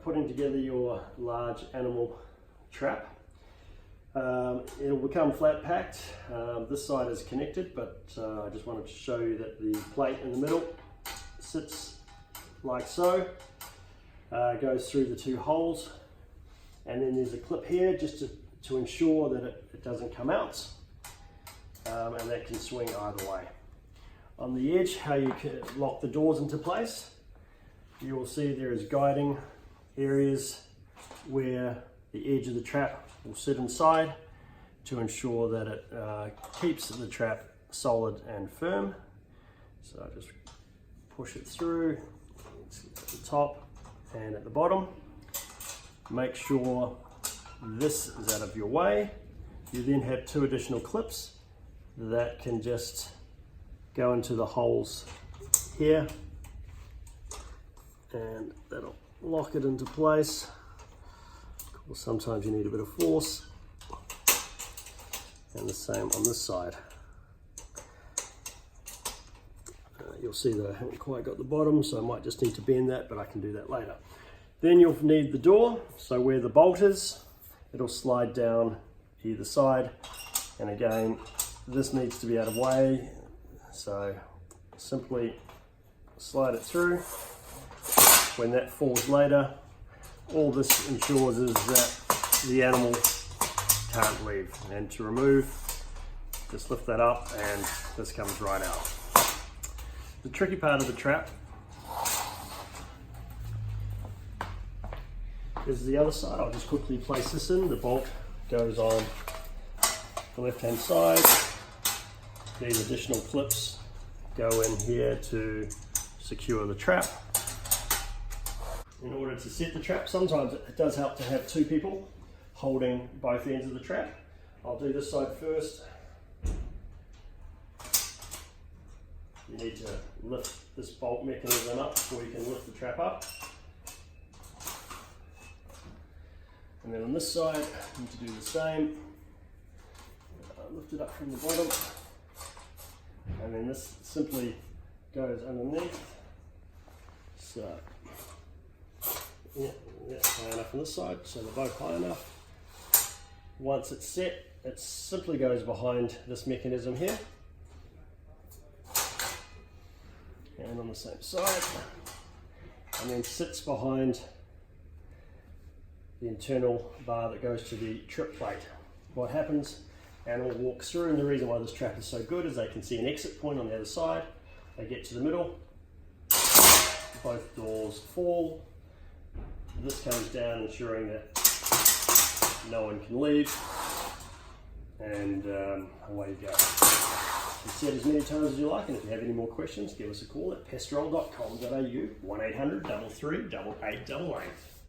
putting together your large animal trap. It'll become flat packed. This side is connected, but I just wanted to show you that the plate in the middle sits like so, goes through the two holes, and then there's a clip here just to ensure that it doesn't come out, and that can swing either way. On the edge, how you can lock the doors into place, you will see there is guiding areas where the edge of the trap will sit inside to ensure that it keeps the trap solid and firm. So I just push it through at the top and at the bottom. Make sure this is out of your way. You then have two additional clips that can just go into the holes here, and that'll lock it into place. Of course, sometimes you need a bit of force, and the same on this side. You'll see that I haven't quite got the bottom, so I might just need to bend that, but I can do that later. Then you'll need the door, so where the bolt is, it'll slide down either side, and again, this needs to be out of way, so simply slide it through. When that falls later, all this ensures is that the animal can't leave. And to remove, just lift that up and this comes right out. The tricky part of the trap is the other side. I'll just quickly place this in. The bolt goes on the left hand side. These additional clips go in here to secure the trap. In order to set the trap, sometimes it does help to have two people holding both ends of the trap. I'll do this side first. You need to lift this bolt mechanism up before you can lift the trap up. And then on this side, you need to do the same. Lift it up from the bottom. And then this simply goes underneath. So, yeah, high enough on this side, so they're both high enough. Once it's set, it simply goes behind this mechanism here. And on the same side. And then sits behind the internal bar that goes to the trip plate. What happens, animal walks through, and the reason why this trap is so good is they can see an exit point on the other side. They get to the middle, both doors fall. This comes down, ensuring that no one can leave, and away you go. You set as many times as you like, and if you have any more questions, give us a call at pestrol.com.au 1800 33 8888.